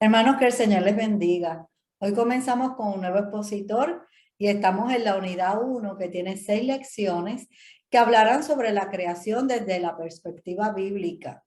Hermanos, que el Señor les bendiga. Hoy comenzamos con un nuevo expositor y estamos en la unidad 1 que tiene 6 lecciones que hablarán sobre la creación desde la perspectiva bíblica.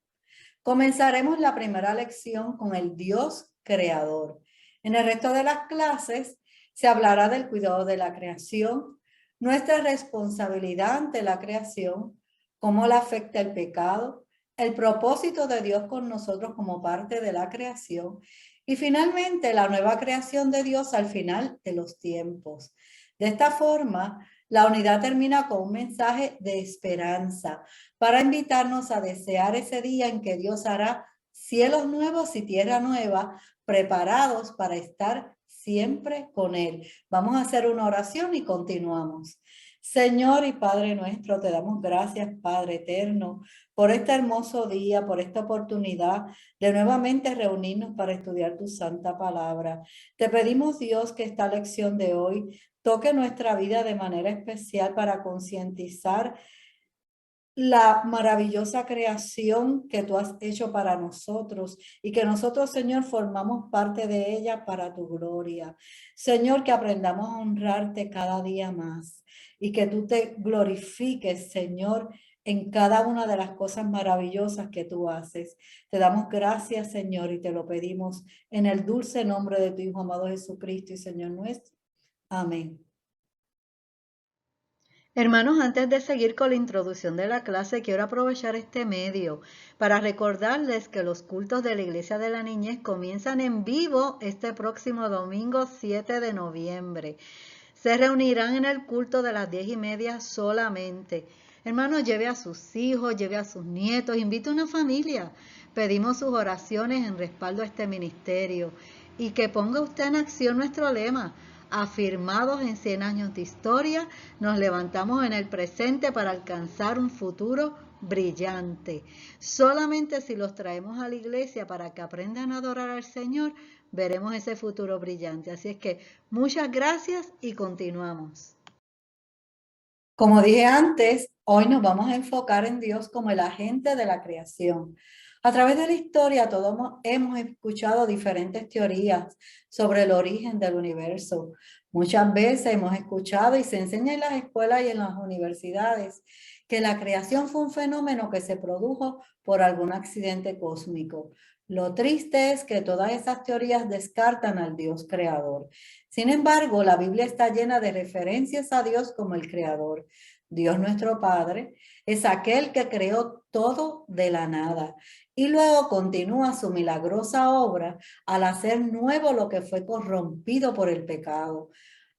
Comenzaremos la primera lección con el Dios creador. En el resto de las clases se hablará del cuidado de la creación, nuestra responsabilidad ante la creación, cómo la afecta el pecado, el propósito de Dios con nosotros como parte de la creación y finalmente la nueva creación de Dios al final de los tiempos. De esta forma, la unidad termina con un mensaje de esperanza para invitarnos a desear ese día en que Dios hará cielos nuevos y tierra nueva, preparados para estar siempre con Él. Vamos a hacer una oración y continuamos. Señor y Padre nuestro, te damos gracias, Padre eterno, por este hermoso día, por esta oportunidad de nuevamente reunirnos para estudiar tu santa palabra. Te pedimos, Dios, que esta lección de hoy toque nuestra vida de manera especial para concientizar la maravillosa creación que tú has hecho para nosotros y que nosotros, Señor, formamos parte de ella para tu gloria. Señor, que aprendamos a honrarte cada día más y que tú te glorifiques, Señor, en cada una de las cosas maravillosas que tú haces. Te damos gracias, Señor, y te lo pedimos en el dulce nombre de tu Hijo amado Jesucristo y Señor nuestro. Amén. Hermanos, antes de seguir con la introducción de la clase, quiero aprovechar este medio para recordarles que los cultos de la Iglesia de la Niñez comienzan en vivo este próximo domingo 7 de noviembre. Se reunirán en el culto de las 10:30 solamente. Hermanos, lleve a sus hijos, lleve a sus nietos, invite a una familia. Pedimos sus oraciones en respaldo a este ministerio y que ponga usted en acción nuestro lema. Afirmados en 100 años de historia, nos levantamos en el presente para alcanzar un futuro brillante. Solamente si los traemos a la iglesia para que aprendan a adorar al Señor, veremos ese futuro brillante. Así es que muchas gracias y continuamos. Como dije antes, hoy nos vamos a enfocar en Dios como el agente de la creación. A través de la historia todos hemos escuchado diferentes teorías sobre el origen del universo. Muchas veces hemos escuchado y se enseña en las escuelas y en las universidades que la creación fue un fenómeno que se produjo por algún accidente cósmico. Lo triste es que todas esas teorías descartan al Dios creador. Sin embargo, la Biblia está llena de referencias a Dios como el creador. Dios nuestro Padre es aquel que creó todo de la nada y luego continúa su milagrosa obra al hacer nuevo lo que fue corrompido por el pecado.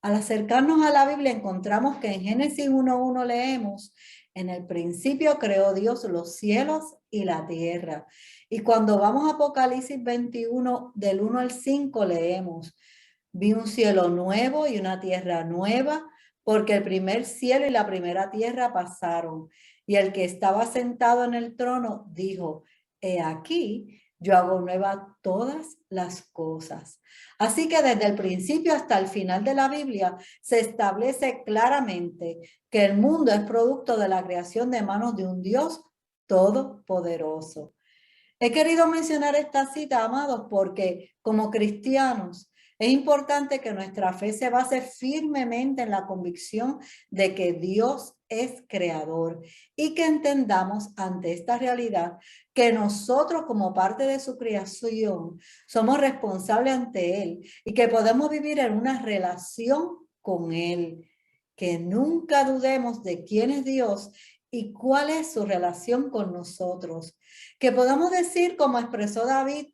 Al acercarnos a la Biblia encontramos que en Génesis 1:1 leemos: en el principio creó Dios los cielos y la tierra. Y cuando vamos a Apocalipsis 21, del 1 al 5, leemos: vi un cielo nuevo y una tierra nueva, porque el primer cielo y la primera tierra pasaron. Y el que estaba sentado en el trono dijo: he aquí, yo hago nuevas todas las cosas. Así que desde el principio hasta el final de la Biblia se establece claramente que el mundo es producto de la creación de manos de un Dios todopoderoso. He querido mencionar esta cita, amados, porque como cristianos es importante que nuestra fe se base firmemente en la convicción de que Dios es creador y que entendamos ante esta realidad que nosotros como parte de su creación somos responsables ante Él y que podemos vivir en una relación con Él. Que nunca dudemos de quién es Dios y cuál es su relación con nosotros. Que podamos decir, como expresó David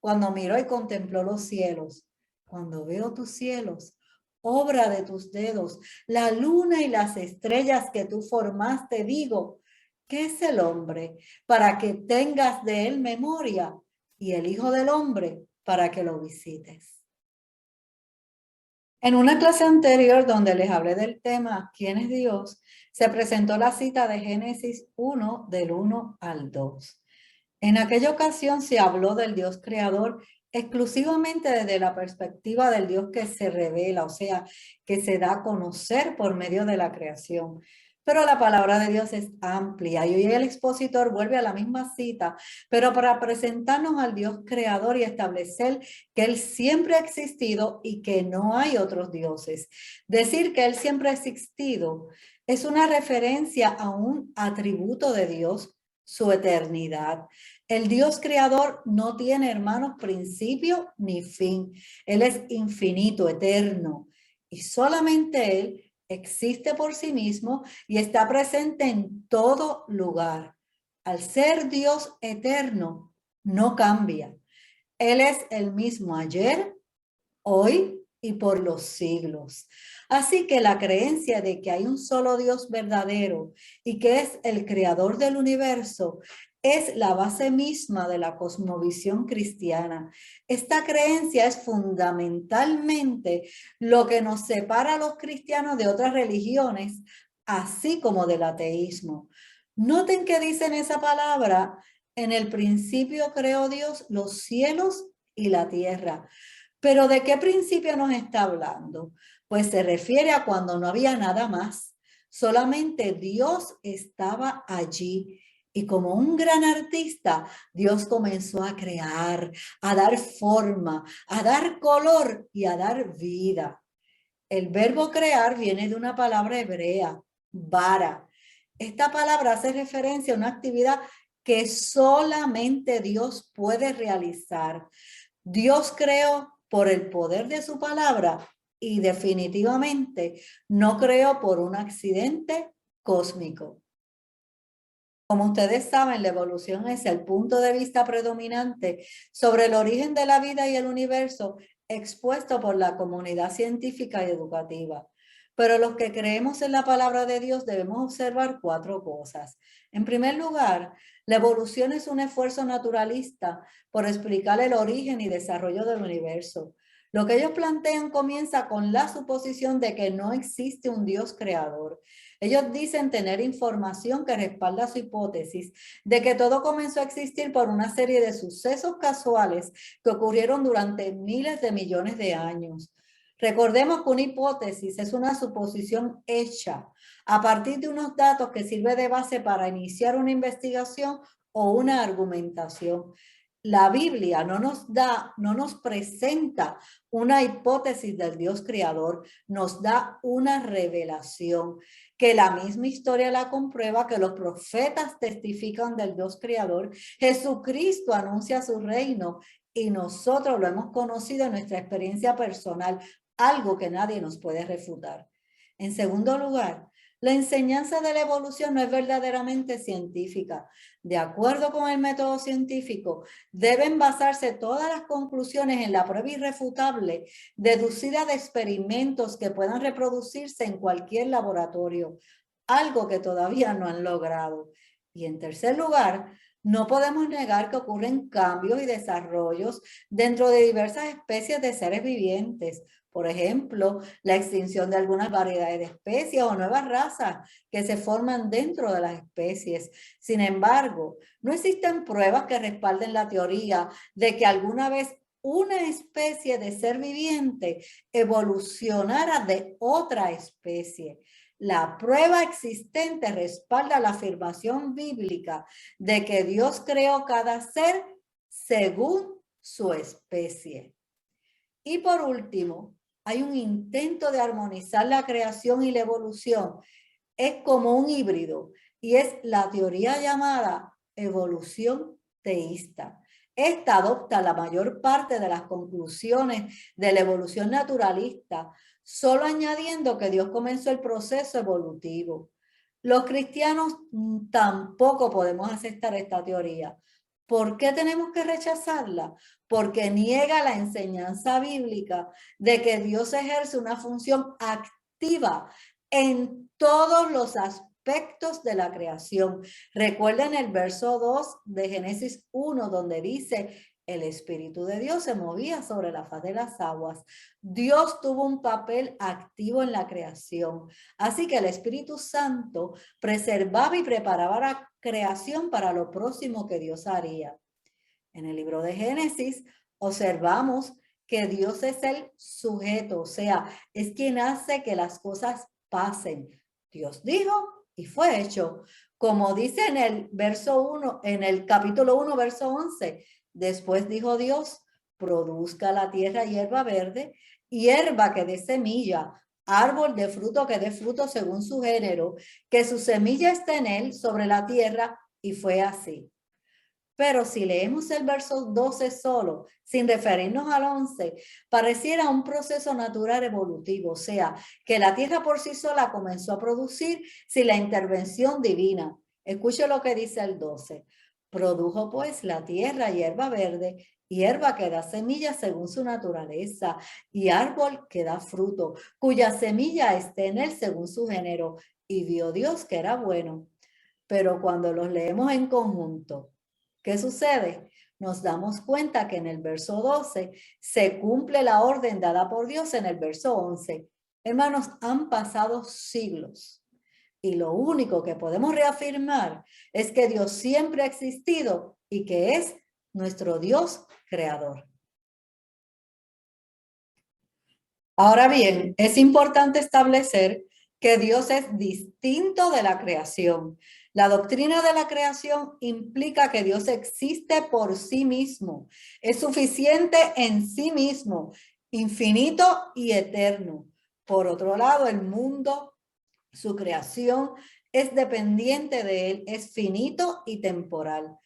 cuando miró y contempló los cielos: cuando veo tus cielos, obra de tus dedos, la luna y las estrellas que tú formaste, digo, ¿qué es el hombre para que tengas de él memoria? Y el Hijo del Hombre para que lo visites. En una clase anterior donde les hablé del tema ¿quién es Dios?, se presentó la cita de Génesis 1 del 1 al 2. En aquella ocasión se habló del Dios creador exclusivamente desde la perspectiva del Dios que se revela, o sea, que se da a conocer por medio de la creación. Pero la palabra de Dios es amplia y hoy el expositor vuelve a la misma cita, pero para presentarnos al Dios creador y establecer que Él siempre ha existido y que no hay otros dioses. Decir que Él siempre ha existido es una referencia a un atributo de Dios, su eternidad. El Dios creador no tiene, hermanos, principio ni fin. Él es infinito, eterno, y solamente Él existe por sí mismo y está presente en todo lugar. Al ser Dios eterno, no cambia. Él es el mismo ayer, hoy y por los siglos. Así que la creencia de que hay un solo Dios verdadero y que es el creador del universo es la base misma de la cosmovisión cristiana. Esta creencia es fundamentalmente lo que nos separa a los cristianos de otras religiones, así como del ateísmo. Noten que dicen esa palabra: en el principio creó Dios los cielos y la tierra. Pero ¿de qué principio nos está hablando? Pues se refiere a cuando no había nada más. Solamente Dios estaba allí. Y como un gran artista, Dios comenzó a crear, a dar forma, a dar color y a dar vida. El verbo crear viene de una palabra hebrea, bara. Esta palabra hace referencia a una actividad que solamente Dios puede realizar. Dios creó por el poder de su palabra y definitivamente no creó por un accidente cósmico. Como ustedes saben, la evolución es el punto de vista predominante sobre el origen de la vida y el universo expuesto por la comunidad científica y educativa. Pero los que creemos en la palabra de Dios debemos observar 4 cosas. En primer lugar, la evolución es un esfuerzo naturalista por explicar el origen y desarrollo del universo. Lo que ellos plantean comienza con la suposición de que no existe un Dios creador. Ellos dicen tener información que respalda su hipótesis de que todo comenzó a existir por una serie de sucesos casuales que ocurrieron durante miles de millones de años. Recordemos que una hipótesis es una suposición hecha a partir de unos datos que sirve de base para iniciar una investigación o una argumentación. La Biblia no nos presenta una hipótesis del Dios creador, nos da una revelación que la misma historia la comprueba, que los profetas testifican del Dios creador, Jesucristo anuncia su reino y nosotros lo hemos conocido en nuestra experiencia personal, algo que nadie nos puede refutar. En segundo lugar, la enseñanza de la evolución no es verdaderamente científica. De acuerdo con el método científico, deben basarse todas las conclusiones en la prueba irrefutable, deducida de experimentos que puedan reproducirse en cualquier laboratorio, algo que todavía no han logrado. Y en tercer lugar, no podemos negar que ocurren cambios y desarrollos dentro de diversas especies de seres vivientes. Por ejemplo, la extinción de algunas variedades de especies o nuevas razas que se forman dentro de las especies. Sin embargo, no existen pruebas que respalden la teoría de que alguna vez una especie de ser viviente evolucionara de otra especie. La prueba existente respalda la afirmación bíblica de que Dios creó cada ser según su especie. Y por último, hay un intento de armonizar la creación y la evolución. Es como un híbrido y es la teoría llamada evolución teísta. Esta adopta la mayor parte de las conclusiones de la evolución naturalista, solo añadiendo que Dios comenzó el proceso evolutivo. Los cristianos tampoco podemos aceptar esta teoría. ¿Por qué tenemos que rechazarla? Porque niega la enseñanza bíblica de que Dios ejerce una función activa en todos los aspectos de la creación. Recuerden el verso 2 de Génesis 1, donde dice: el Espíritu de Dios se movía sobre la faz de las aguas. Dios tuvo un papel activo en la creación. Así que el Espíritu Santo preservaba y preparaba la creación para lo próximo que Dios haría. En el libro de Génesis observamos que Dios es el sujeto, o sea, es quien hace que las cosas pasen. Dios dijo y fue hecho. Como dice en el verso 1, en el capítulo 1, verso 11, después dijo Dios, produzca la tierra hierba verde, hierba que dé semilla, árbol de fruto que dé fruto según su género, que su semilla esté en él sobre la tierra, y fue así. Pero si leemos el verso 12 solo, sin referirnos al 11, pareciera un proceso natural evolutivo, o sea, que la tierra por sí sola comenzó a producir sin la intervención divina. Escuche lo que dice el 12. Produjo pues la tierra hierba verde, hierba que da semilla según su naturaleza, y árbol que da fruto, cuya semilla esté en él según su género. Y vio Dios que era bueno. Pero cuando los leemos en conjunto, ¿qué sucede? Nos damos cuenta que en el verso 12 se cumple la orden dada por Dios en el verso 11. Hermanos, han pasado siglos y lo único que podemos reafirmar es que Dios siempre ha existido y que es nuestro Dios creador. Ahora bien, es importante establecer que Dios es distinto de la creación. La doctrina de la creación implica que Dios existe por sí mismo, es suficiente en sí mismo, infinito y eterno. Por otro lado, el mundo, su creación, es dependiente de él, es finito y temporal.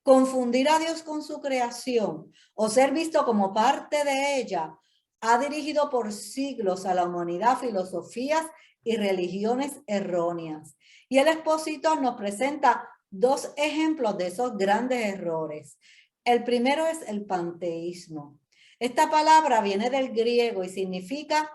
Confundir a Dios con su creación o ser visto como parte de ella ha dirigido por siglos a la humanidad filosofías y religiones erróneas. Y el expositor nos presenta dos ejemplos de esos grandes errores. El primero es el panteísmo. Esta palabra viene del griego y significa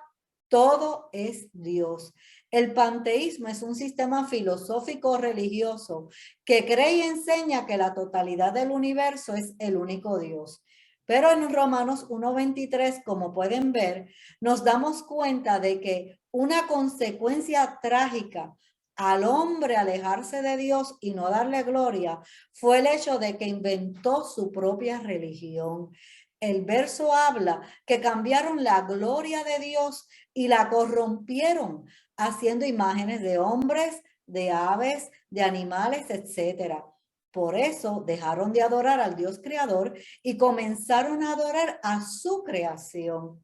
todo es Dios. El panteísmo es un sistema filosófico religioso que cree y enseña que la totalidad del universo es el único Dios. Pero en Romanos 1:23, como pueden ver, nos damos cuenta de que una consecuencia trágica al hombre alejarse de Dios y no darle gloria fue el hecho de que inventó su propia religión. El verso habla que cambiaron la gloria de Dios y la corrompieron, haciendo imágenes de hombres, de aves, de animales, etcétera. Por eso dejaron de adorar al Dios creador y comenzaron a adorar a su creación.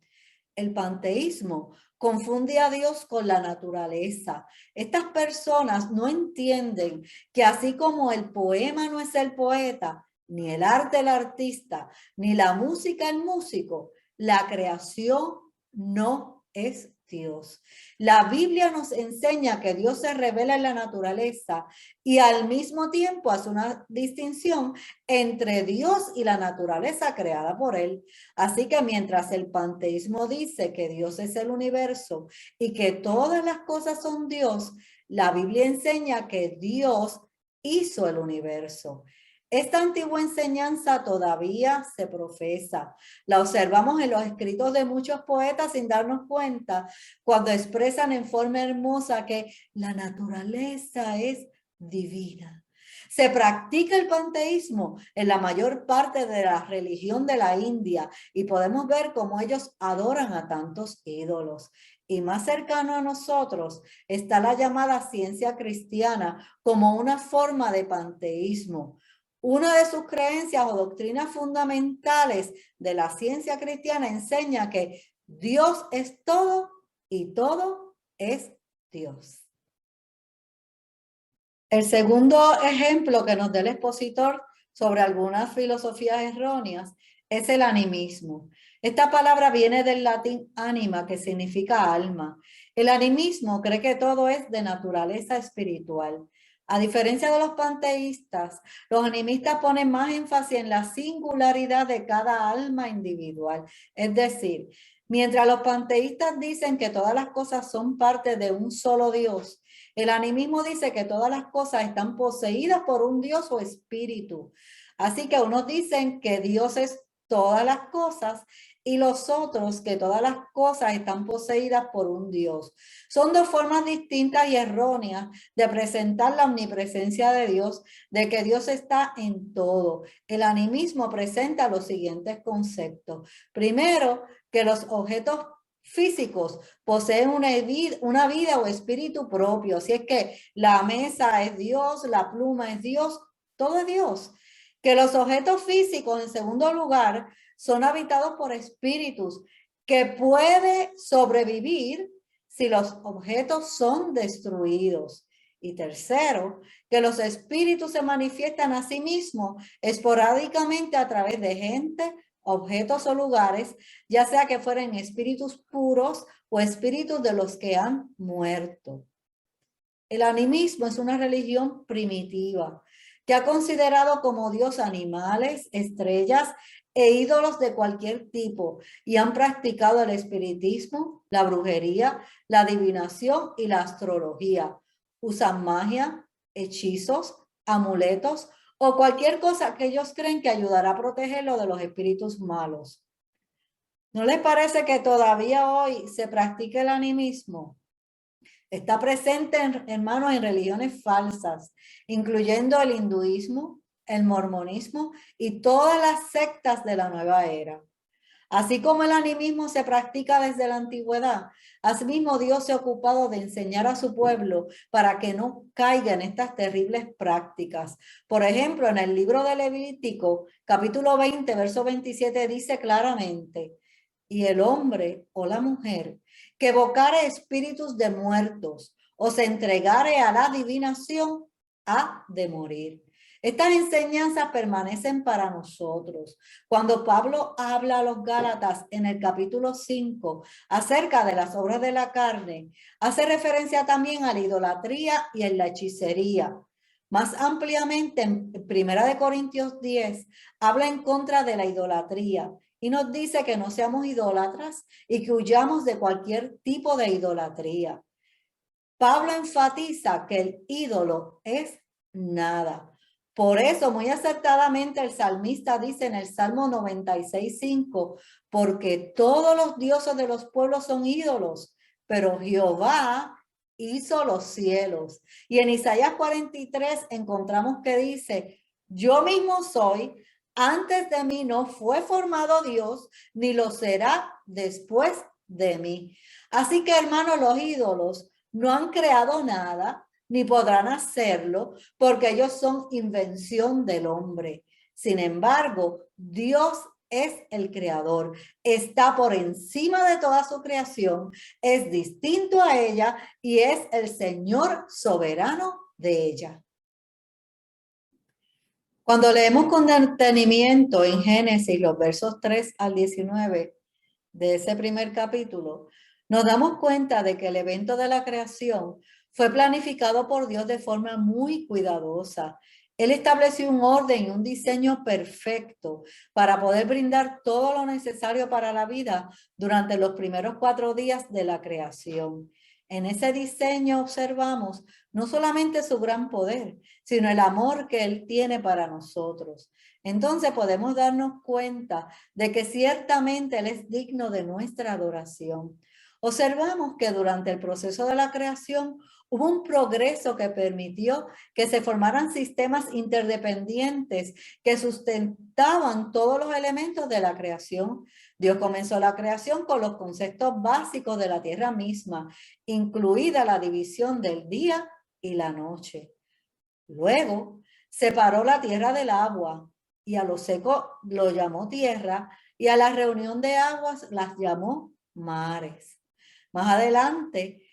El panteísmo confunde a Dios con la naturaleza. Estas personas no entienden que así como el poema no es el poeta, ni el arte el artista, ni la música el músico, la creación no es Dios. La Biblia nos enseña que Dios se revela en la naturaleza y al mismo tiempo hace una distinción entre Dios y la naturaleza creada por él. Así que mientras el panteísmo dice que Dios es el universo y que todas las cosas son Dios, la Biblia enseña que Dios hizo el universo. Esta antigua enseñanza todavía se profesa. La observamos en los escritos de muchos poetas sin darnos cuenta cuando expresan en forma hermosa que la naturaleza es divina. Se practica el panteísmo en la mayor parte de la religión de la India y podemos ver cómo ellos adoran a tantos ídolos. Y más cercano a nosotros está la llamada ciencia cristiana como una forma de panteísmo. Una de sus creencias o doctrinas fundamentales de la ciencia cristiana enseña que Dios es todo y todo es Dios. El segundo ejemplo que nos da el expositor sobre algunas filosofías erróneas es el animismo. Esta palabra viene del latín anima, que significa alma. El animismo cree que todo es de naturaleza espiritual. A diferencia de los panteístas, los animistas ponen más énfasis en la singularidad de cada alma individual. Es decir, mientras los panteístas dicen que todas las cosas son parte de un solo Dios, el animismo dice que todas las cosas están poseídas por un Dios o espíritu. Así que unos dicen que Dios es todas las cosas y los otros que todas las cosas están poseídas por un Dios. Son dos formas distintas y erróneas de presentar la omnipresencia de Dios, de que Dios está en todo. El animismo presenta los siguientes conceptos. Primero, que los objetos físicos poseen una vida o espíritu propio. Así es que la mesa es Dios, la pluma es Dios, todo es Dios. Que los objetos físicos, en segundo lugar, son habitados por espíritus que puede sobrevivir si los objetos son destruidos. Y tercero, que los espíritus se manifiestan a sí mismos esporádicamente a través de gente, objetos o lugares, ya sea que fueran espíritus puros o espíritus de los que han muerto. El animismo es una religión primitiva que ha considerado como Dios animales, estrellas e ídolos de cualquier tipo y han practicado el espiritismo, la brujería, la adivinación y la astrología. Usan magia, hechizos, amuletos o cualquier cosa que ellos creen que ayudará a protegerlo de los espíritus malos. ¿No les parece que todavía hoy se practica el animismo? Está presente, hermanos, en religiones falsas, incluyendo el hinduismo, el mormonismo y todas las sectas de la nueva era. Así como el animismo se practica desde la antigüedad, asimismo Dios se ha ocupado de enseñar a su pueblo para que no caiga en estas terribles prácticas. Por ejemplo, en el libro de Levítico, capítulo 20, verso 27, dice claramente: y el hombre o la mujer que evocare espíritus de muertos o se entregare a la adivinación, ha de morir. Estas enseñanzas permanecen para nosotros. Cuando Pablo habla a los Gálatas en el capítulo 5 acerca de las obras de la carne, hace referencia también a la idolatría y a la hechicería. Más ampliamente, en 1 Corintios 10, habla en contra de la idolatría y nos dice que no seamos idólatras y que huyamos de cualquier tipo de idolatría. Pablo enfatiza que el ídolo es nada. Por eso, muy acertadamente, el salmista dice en el Salmo 96:5, porque todos los dioses de los pueblos son ídolos, pero Jehová hizo los cielos. Y en Isaías 43 encontramos que dice: yo mismo soy, antes de mí no fue formado Dios, ni lo será después de mí. Así que, hermanos, los ídolos no han creado nada, ni podrán hacerlo, porque ellos son invención del hombre. Sin embargo, Dios es el creador, está por encima de toda su creación, es distinto a ella y es el Señor soberano de ella. Cuando leemos con detenimiento en Génesis los versos 3 al 19 de ese primer capítulo, nos damos cuenta de que el evento de la creación fue planificado por Dios de forma muy cuidadosa. Él estableció un orden y un diseño perfecto para poder brindar todo lo necesario para la vida durante los primeros 4 días de la creación. En ese diseño observamos no solamente su gran poder, sino el amor que Él tiene para nosotros. Entonces podemos darnos cuenta de que ciertamente Él es digno de nuestra adoración. Observamos que durante el proceso de la creación hubo un progreso que permitió que se formaran sistemas interdependientes que sustentaban todos los elementos de la creación. Dios comenzó la creación con los conceptos básicos de la tierra misma, incluida la división del día y la noche. Luego separó la tierra del agua y a lo seco lo llamó tierra y a la reunión de aguas las llamó mares. Más adelante,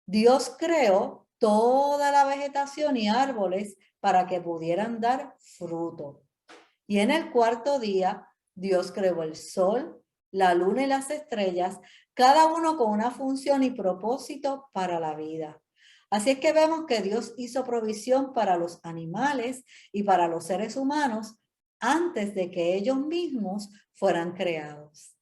Dios creó toda la vegetación y árboles para que pudieran dar fruto. Y en el 4º día, Dios creó el sol, la luna y las estrellas, cada uno con una función y propósito para la vida. Así es que vemos que Dios hizo provisión para los animales y para los seres humanos antes de que ellos mismos fueran creados.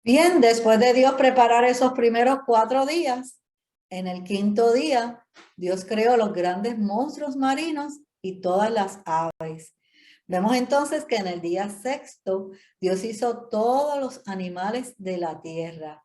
Bien, después de Dios preparar esos primeros 4 días, en el 5º día, Dios creó los grandes monstruos marinos y todas las aves. Vemos entonces que en el día 6º, Dios hizo todos los animales de la tierra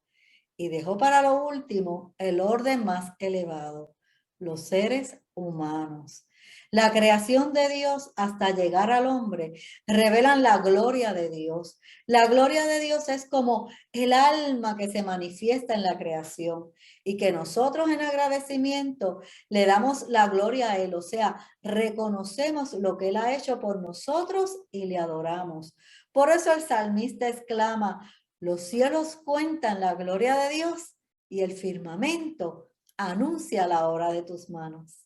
y dejó para lo último el orden más elevado, los seres humanos. La creación de Dios hasta llegar al hombre revelan la gloria de Dios. La gloria de Dios es como el alma que se manifiesta en la creación y que nosotros en agradecimiento le damos la gloria a Él, o sea, reconocemos lo que Él ha hecho por nosotros y le adoramos. Por eso el salmista exclama, los cielos cuentan la gloria de Dios y el firmamento anuncia la obra de tus manos.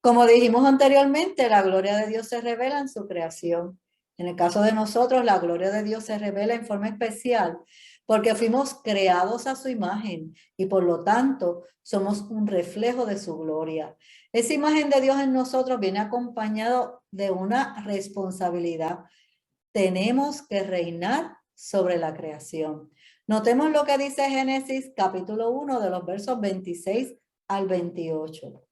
Como dijimos anteriormente, la gloria de Dios se revela en su creación. En el caso de nosotros, la gloria de Dios se revela en forma especial porque fuimos creados a su imagen y por lo tanto somos un reflejo de su gloria. Esa imagen de Dios en nosotros viene acompañado de una responsabilidad. Tenemos que reinar sobre la creación. Notemos lo que dice Génesis capítulo 1 de los versos 26 al 28.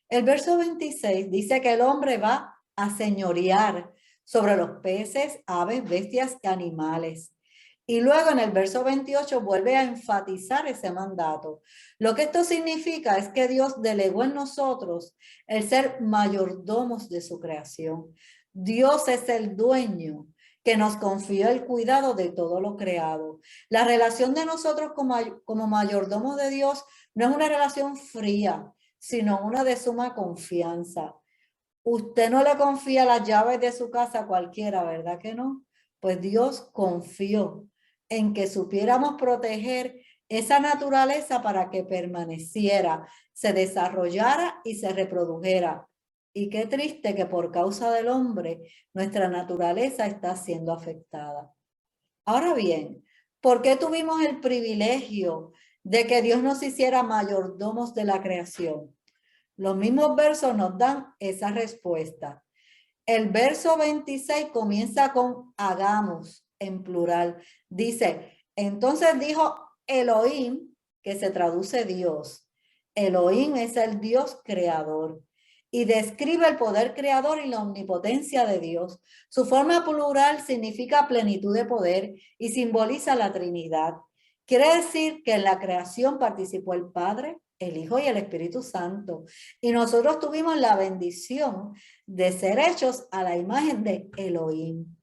El verso 26 dice que el hombre va a señorear sobre los peces, aves, bestias y animales. Y luego en el verso 28 vuelve a enfatizar ese mandato. Lo que esto significa es que Dios delegó en nosotros el ser mayordomos de su creación. Dios es el dueño que nos confió el cuidado de todo lo creado. La relación de nosotros como mayordomos de Dios no es una relación fría, sino una de suma confianza. Usted no le confía las llaves de su casa a cualquiera, ¿verdad que no? Pues Dios confió en que supiéramos proteger esa naturaleza para que permaneciera, se desarrollara y se reprodujera. Y qué triste que por causa del hombre nuestra naturaleza está siendo afectada. Ahora bien, ¿por qué tuvimos el privilegio de que Dios nos hiciera mayordomos de la creación? Los mismos versos nos dan esa respuesta. El verso 26 comienza con hagamos en plural. Dice, entonces dijo Elohim, que se traduce Dios. Elohim es el Dios creador y describe el poder creador y la omnipotencia de Dios. Su forma plural significa plenitud de poder y simboliza la Trinidad. Quiere decir que en la creación participó el Padre, el Hijo y el Espíritu Santo. Y nosotros tuvimos la bendición de ser hechos a la imagen de Elohim.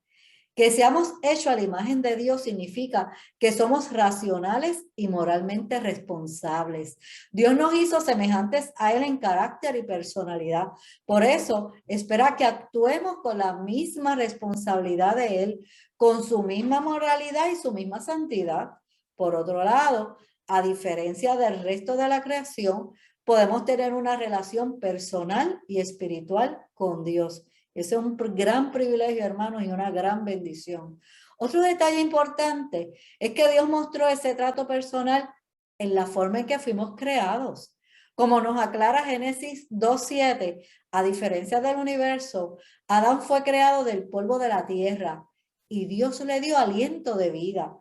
Que seamos hechos a la imagen de Dios significa que somos racionales y moralmente responsables. Dios nos hizo semejantes a Él en carácter y personalidad. Por eso espera que actuemos con la misma responsabilidad de Él, con su misma moralidad y su misma santidad. Por otro lado, a diferencia del resto de la creación, podemos tener una relación personal y espiritual con Dios. Ese es un gran privilegio, hermanos, y una gran bendición. Otro detalle importante es que Dios mostró ese trato personal en la forma en que fuimos creados. Como nos aclara Génesis 2:7, a diferencia del universo, Adán fue creado del polvo de la tierra y Dios le dio aliento de vida.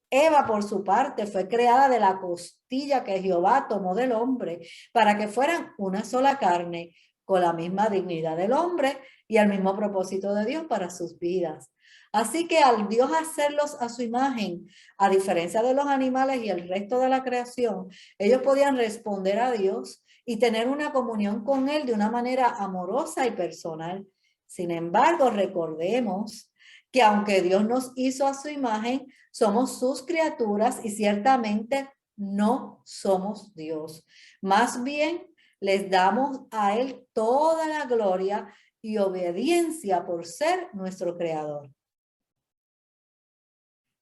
Eva, por su parte, fue creada de la costilla que Jehová tomó del hombre para que fueran una sola carne, con la misma dignidad del hombre y el mismo propósito de Dios para sus vidas. Así que al Dios hacerlos a su imagen, a diferencia de los animales y el resto de la creación, ellos podían responder a Dios y tener una comunión con Él de una manera amorosa y personal. Sin embargo, recordemos que aunque Dios nos hizo a su imagen, somos sus criaturas y ciertamente no somos Dios. Más bien, les damos a Él toda la gloria y obediencia por ser nuestro creador.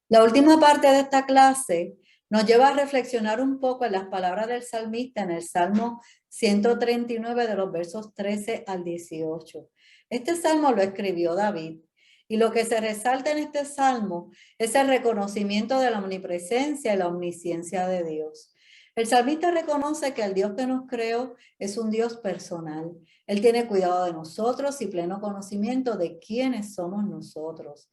La última parte de esta clase nos lleva a reflexionar un poco en las palabras del salmista en el Salmo 139 de los versos 13 al 18. Este salmo lo escribió David y lo que se resalta en este salmo es el reconocimiento de la omnipresencia y la omnisciencia de Dios. El salmista reconoce que el Dios que nos creó es un Dios personal. Él tiene cuidado de nosotros y pleno conocimiento de quiénes somos nosotros.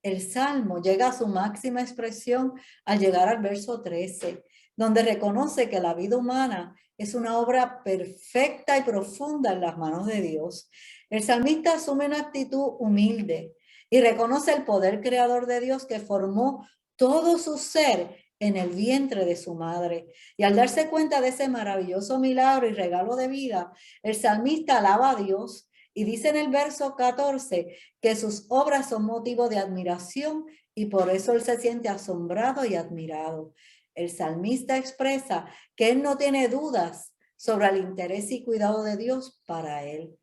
El salmo llega a su máxima expresión al llegar al verso 13, donde reconoce que la vida humana es una obra perfecta y profunda en las manos de Dios. El salmista asume una actitud humilde y reconoce el poder creador de Dios que formó todo su ser en el vientre de su madre. Y al darse cuenta de ese maravilloso milagro y regalo de vida, el salmista alaba a Dios y dice en el verso 14 que sus obras son motivo de admiración y por eso él se siente asombrado y admirado. El salmista expresa que él no tiene dudas sobre el interés y cuidado de Dios para él.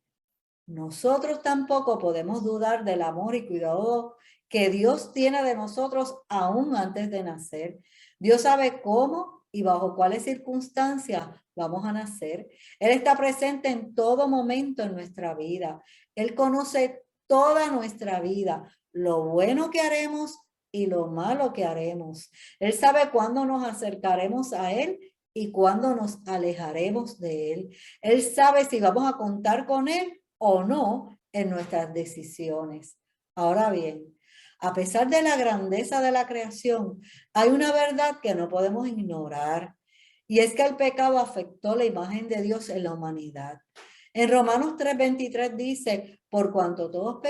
Nosotros tampoco podemos dudar del amor y cuidado que Dios tiene de nosotros aún antes de nacer. Dios sabe cómo y bajo cuáles circunstancias vamos a nacer. Él está presente en todo momento en nuestra vida. Él conoce toda nuestra vida, lo bueno que haremos y lo malo que haremos. Él sabe cuándo nos acercaremos a Él y cuándo nos alejaremos de Él. Él sabe si vamos a contar con Él o no en nuestras decisiones. Ahora bien, a pesar de la grandeza de la creación, hay una verdad que no podemos ignorar, y es que el pecado afectó la imagen de Dios en la humanidad. En Romanos 3:23 dice, por cuanto todos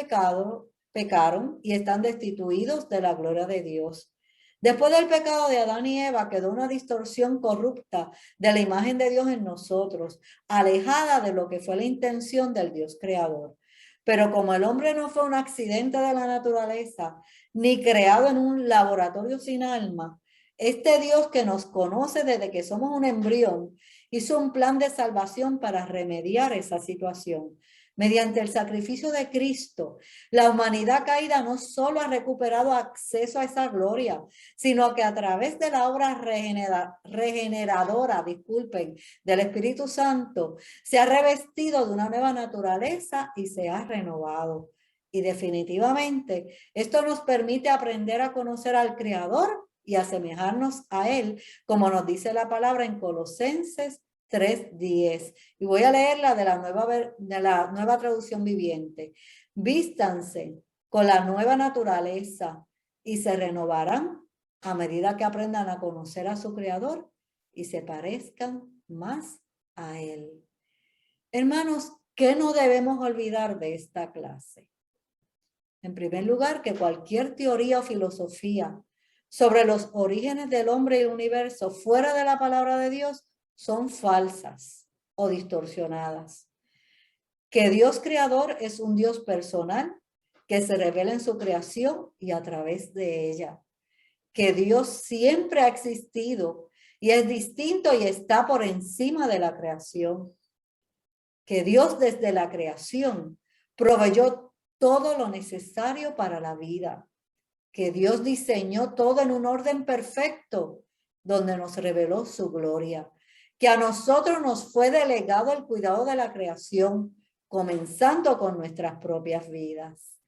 pecaron y están destituidos de la gloria de Dios. Después del pecado de Adán y Eva quedó una distorsión corrupta de la imagen de Dios en nosotros, alejada de lo que fue la intención del Dios creador. Pero como el hombre no fue un accidente de la naturaleza, ni creado en un laboratorio sin alma, este Dios que nos conoce desde que somos un embrión, hizo un plan de salvación para remediar esa situación. Mediante el sacrificio de Cristo, la humanidad caída no solo ha recuperado acceso a esa gloria, sino que a través de la obra regeneradora, del Espíritu Santo, se ha revestido de una nueva naturaleza y se ha renovado. Y definitivamente, esto nos permite aprender a conocer al Creador y asemejarnos a Él, como nos dice la palabra en Colosenses 3:10. Y voy a leerla de la nueva traducción viviente. Vístanse con la nueva naturaleza y se renovarán a medida que aprendan a conocer a su Creador y se parezcan más a Él. Hermanos, ¿qué no debemos olvidar de esta clase? En primer lugar, que cualquier teoría o filosofía sobre los orígenes del hombre y el universo fuera de la palabra de Dios son falsas o distorsionadas. Que Dios creador es un Dios personal que se revela en su creación y a través de ella. Que Dios siempre ha existido y es distinto y está por encima de la creación. Que Dios desde la creación proveyó todo lo necesario para la vida. Que Dios diseñó todo en un orden perfecto, donde nos reveló su gloria. Que a nosotros nos fue delegado el cuidado de la creación, comenzando con nuestras propias vidas.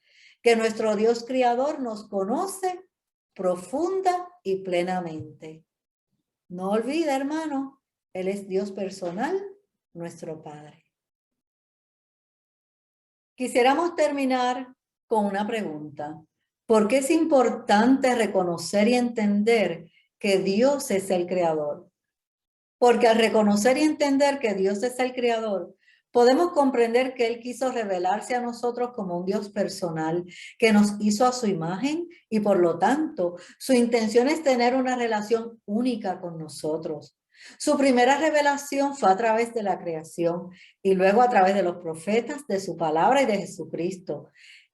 Que nuestro Dios creador nos conoce profunda y plenamente. No olvide, hermano, Él es Dios personal, nuestro Padre. Quisiéramos terminar con una pregunta. ¿Por qué es importante reconocer y entender que Dios es el creador? Porque al reconocer y entender que Dios es el creador, podemos comprender que Él quiso revelarse a nosotros como un Dios personal, que nos hizo a su imagen y por lo tanto su intención es tener una relación única con nosotros. Su primera revelación fue a través de la creación y luego a través de los profetas, de su palabra y de Jesucristo.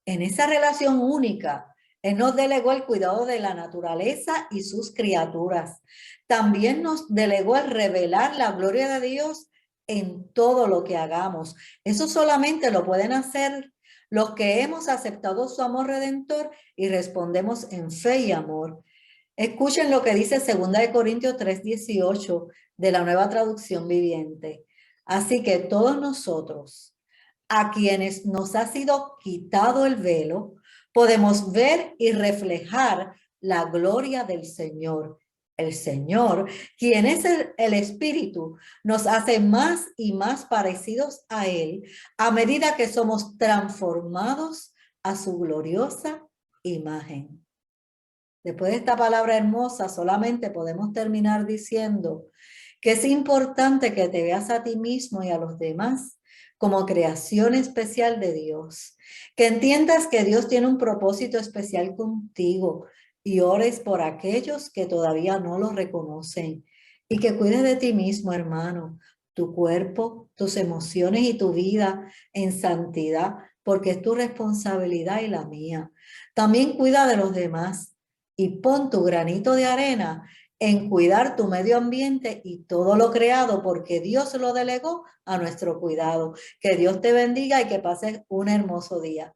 En esa relación única, Él nos delegó el cuidado de la naturaleza y sus criaturas. También nos delegó el revelar la gloria de Dios en todo lo que hagamos. Eso solamente lo pueden hacer los que hemos aceptado su amor redentor y respondemos en fe y amor. Escuchen lo que dice 2 Corintios 3:18 de la Nueva Traducción Viviente. Así que todos nosotros, a quienes nos ha sido quitado el velo, podemos ver y reflejar la gloria del Señor. El Señor, quien es el Espíritu, nos hace más y más parecidos a Él a medida que somos transformados a su gloriosa imagen. Después de esta palabra hermosa, solamente podemos terminar diciendo que es importante que te veas a ti mismo y a los demás como creación especial de Dios. Que entiendas que Dios tiene un propósito especial contigo y ores por aquellos que todavía no lo reconocen. Y que cuides de ti mismo, hermano, tu cuerpo, tus emociones y tu vida en santidad, porque es tu responsabilidad y la mía. También cuida de los demás y pon tu granito de arena en cuidar tu medio ambiente y todo lo creado, porque Dios lo delegó a nuestro cuidado. Que Dios te bendiga y que pases un hermoso día.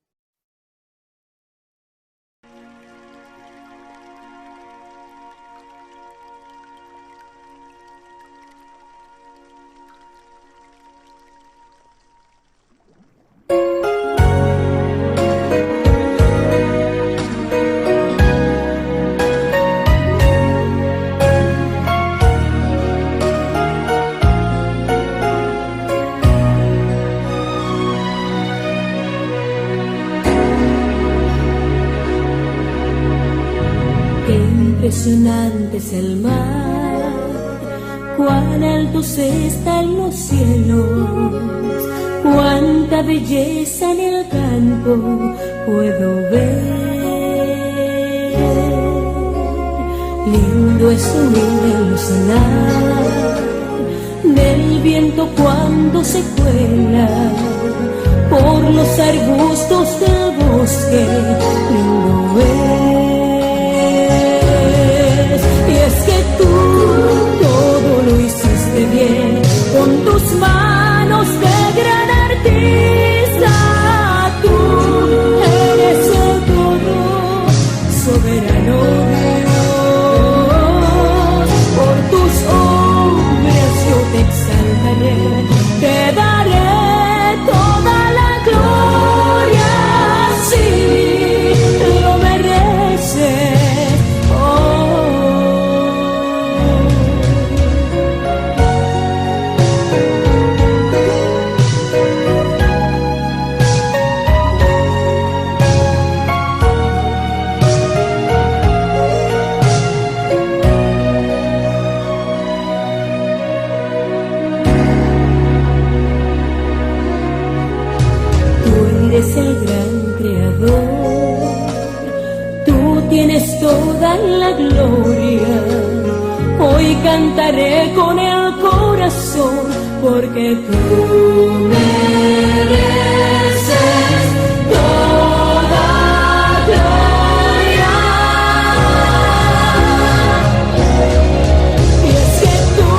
Impresionante es el mar, cuán altos están los cielos, cuánta belleza en el campo puedo ver. Lindo es oír el sonar del viento cuando se cuela por los arbustos del bosque. Lindo es. Y es que tú todo lo hiciste bien con tus manos de gran artista. Tú eres el todo soberano Dios. Por tus obras yo te exaltaré, te daré toda la gloria, sí, lo mereces. Eres el gran creador, tú tienes toda la gloria. Hoy cantaré con el corazón, porque tú mereces toda gloria. Y es que tú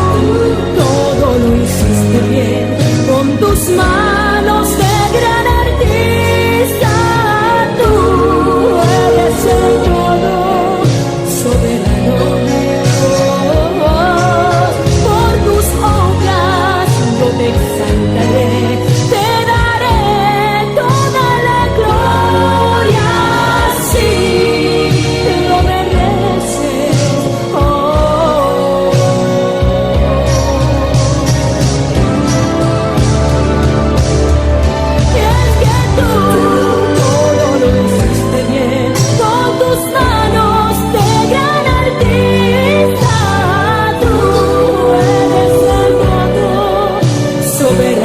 todo lo hiciste bien con tus manos de gran artista. Tú eres el todo soberano Dios. Por tus obras yo te exaltaré, te daré toda la gloria, sí, lo mereces. Y es que tú todo lo hiciste bien con tus manos de gran artista. Tú eres el todo soberano.